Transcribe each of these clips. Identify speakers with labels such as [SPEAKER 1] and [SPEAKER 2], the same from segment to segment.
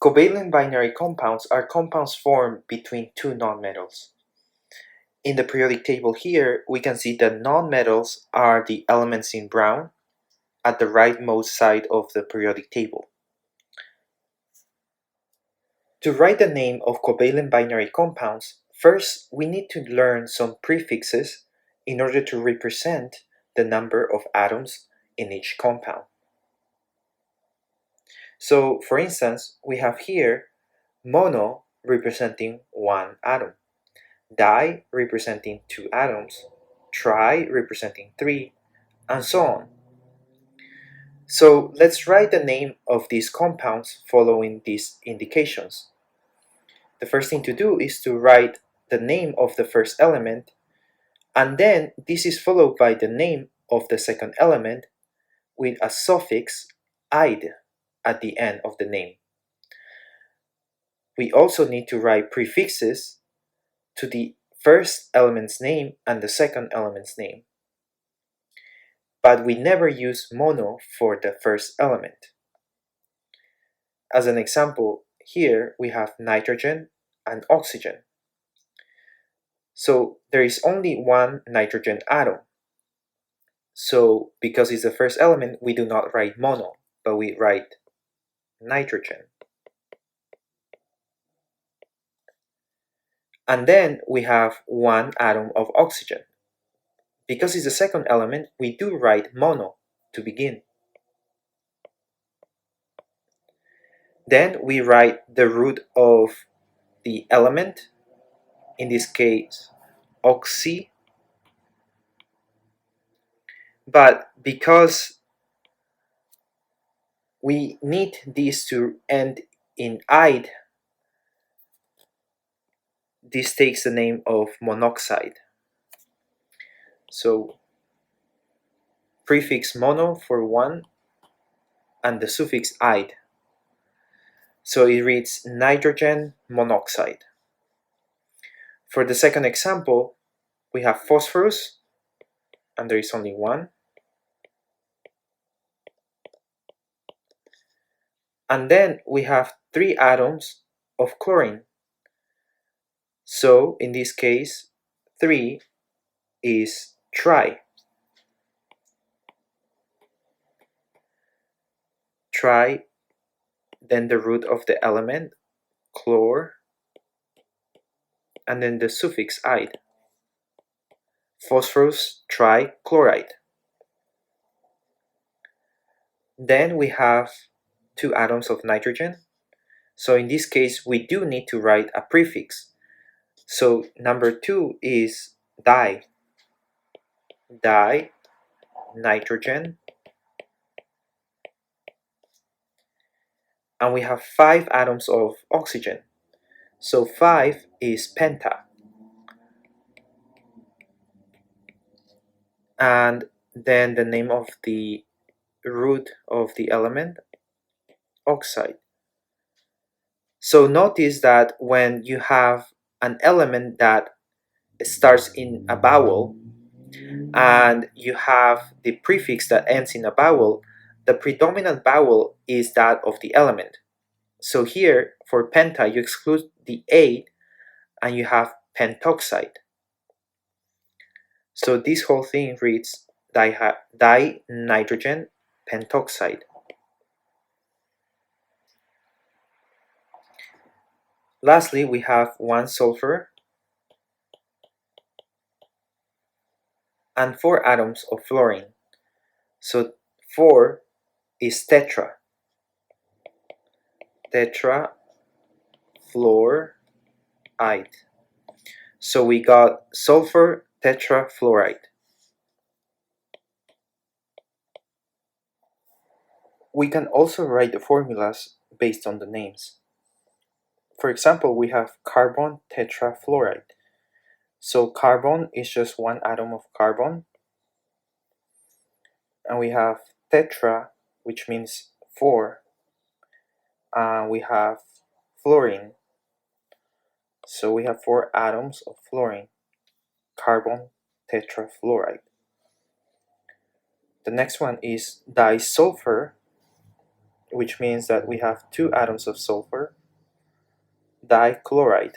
[SPEAKER 1] Covalent binary compounds are compounds formed between two nonmetals. In the periodic table here, we can see that nonmetals are the elements in brown at the rightmost side of the periodic table. To write the name of covalent binary compounds, first we need to learn some prefixes in order to represent the number of atoms in each compound. So, for instance, we have here mono representing one atom, di representing two atoms, tri representing three, and so on. So let's write the name of these compounds following these indications. The first thing to do is to write the name of the first element, and then this is followed by the name of the second element with a suffix "ide" at the end of the name. We also need to write prefixes to the first element's name and the second element's name. But we never use mono for the first element. As an example, here we have nitrogen and oxygen. So there is only one nitrogen atom. So because it's the first element, we do not write mono, but we write nitrogen. And then we have one atom of oxygen. Because it's the second element, we do write mono to begin. Then we write the root of the element, in this case oxy, but because we need these to end in "ide", this takes the name of monoxide. So prefix mono for one and the suffix "ide". So it reads nitrogen monoxide. For the second example, we have phosphorus, and there is only one. And then we have three atoms of chlorine. So in this case, 3 is tri. Tri, then the root of the element, chlor, and then the suffix "ide. Phosphorus trichloride. Then we have two atoms of nitrogen. So in this case, we do need to write a prefix. So number 2 is di. Di, nitrogen. And we have 5 atoms of oxygen. So 5 is penta. And then the name of the root of the element, oxide. So notice that when you have an element that starts in a vowel and you have the prefix that ends in a vowel, the predominant vowel is that of the element. So here for penta you exclude the A and you have pentoxide. So this whole thing reads dinitrogen pentoxide. Lastly, we have one sulfur and 4 atoms of fluorine. So 4 is tetra. Tetrafluoride. So we got sulfur tetrafluoride. We can also write the formulas based on the names. For example, we have carbon tetrafluoride. So carbon is just one atom of carbon. And we have tetra, which means 4. And we have fluorine. So we have 4 atoms of fluorine, carbon tetrafluoride. The next one is disulfur, which means that we have 2 atoms of sulfur, dichloride,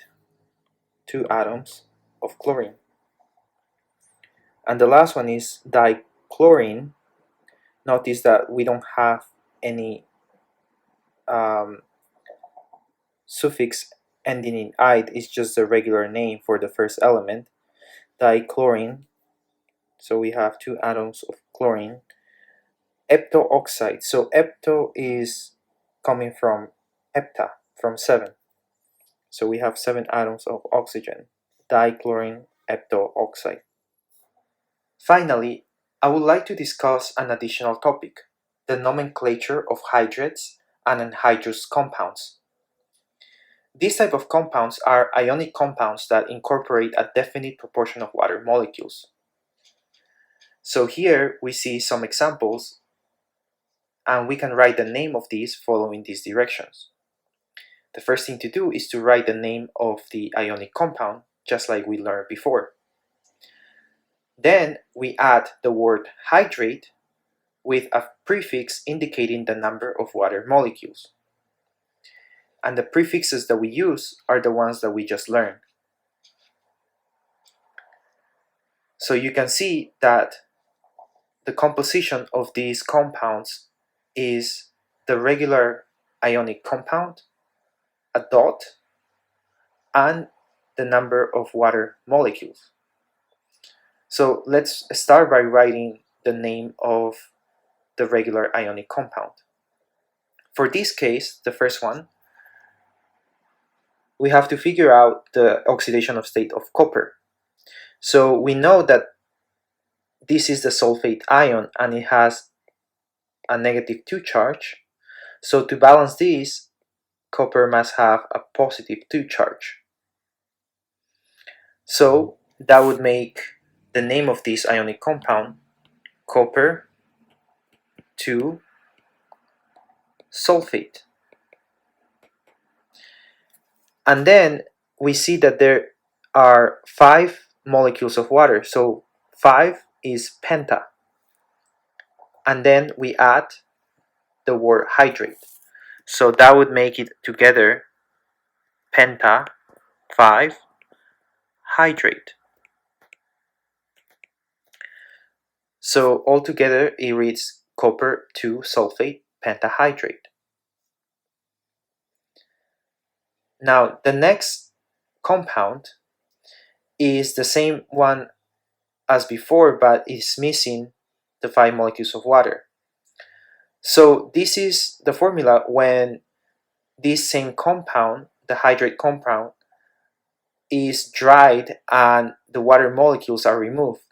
[SPEAKER 1] 2 atoms of chlorine. And the last one is dichlorine. Notice that we don't have any suffix ending in "ide", it's just the regular name for the first element, dichlorine. So we have 2 atoms of chlorine. Epto-oxide. So epto is coming from hepta, from 7. So we have 7 atoms of oxygen, dichlorine epto-oxide. Finally, I would like to discuss an additional topic, the nomenclature of hydrates and anhydrous compounds. These type of compounds are ionic compounds that incorporate a definite proportion of water molecules. So here we see some examples, and we can write the name of these following these directions. The first thing to do is to write the name of the ionic compound, just like we learned before. Then we add the word hydrate with a prefix indicating the number of water molecules. And the prefixes that we use are the ones that we just learned. So you can see that the composition of these compounds is the regular ionic compound, a dot, and the number of water molecules. So let's start by writing the name of the regular ionic compound. For this case, the first one, we have to figure out the oxidation state of copper. So we know that this is the sulfate ion and it has a -2 charge. So to balance this, copper must have a +2 charge. So that would make the name of this ionic compound copper 2 sulfate. And then we see that there are 5 molecules of water. So 5 is penta. And then we add the word hydrate. So that would make it together penta 5 hydrate. So altogether it reads copper 2 sulfate pentahydrate. Now the next compound is the same one as before, but is missing the 5 molecules of water. So this is the formula when this same compound, the hydrate compound, is dried and the water molecules are removed.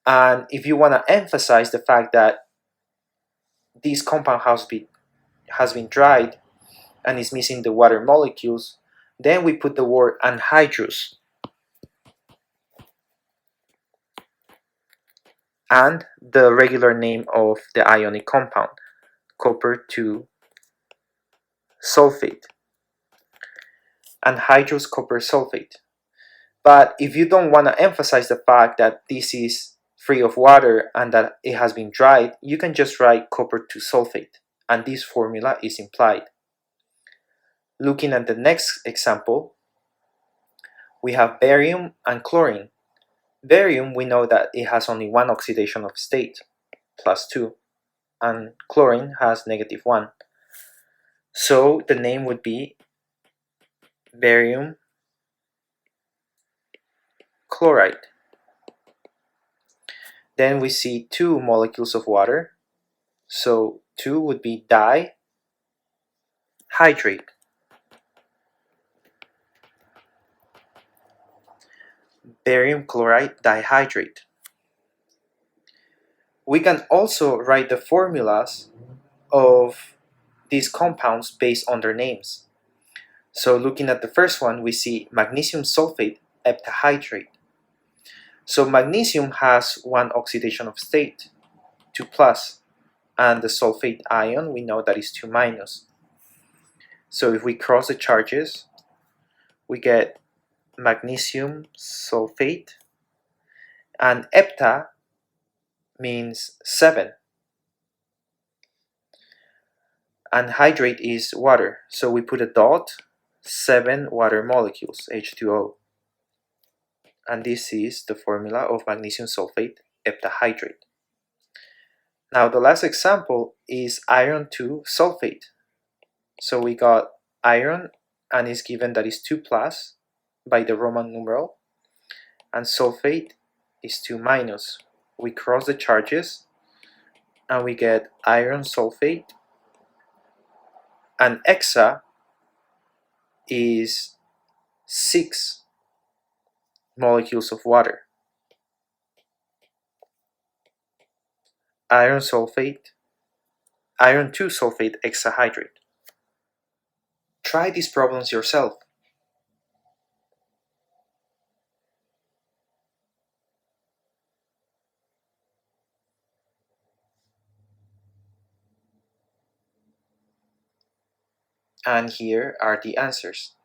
[SPEAKER 1] And if you want to emphasize the fact that this compound has been dried and is missing the water molecules, then we put the word anhydrous and the regular name of the ionic compound, copper 2 sulfate, anhydrous copper sulfate. But if you don't want to emphasize the fact that this is free of water and that it has been dried, you can just write copper 2 sulfate, and this formula is implied. Looking at the next example, we have barium and chlorine. Barium, we know that it has only one oxidation of state, +2, and chlorine has -1. So the name would be barium chloride. Then we see 2 molecules of water, so 2 would be dihydrate. Barium chloride dihydrate. We can also write the formulas of these compounds based on their names. So looking at the first one, we see magnesium sulfate heptahydrate. So magnesium has one oxidation of state, 2+, and the sulfate ion, we know that is 2-. So if we cross the charges, we get magnesium sulfate, and hepta means 7. Anhydrate is water, so we put a dot, 7 water molecules, H2O. And this is the formula of magnesium sulfate heptahydrate. Now the last example is iron 2 sulfate. So we got iron and is given that is 2 plus by the Roman numeral, and sulfate is 2 minus. We cross the charges and we get iron sulfate, and hexa is 6 molecules of water. Iron 2 sulfate hexahydrate. Try these problems yourself. And here are the answers.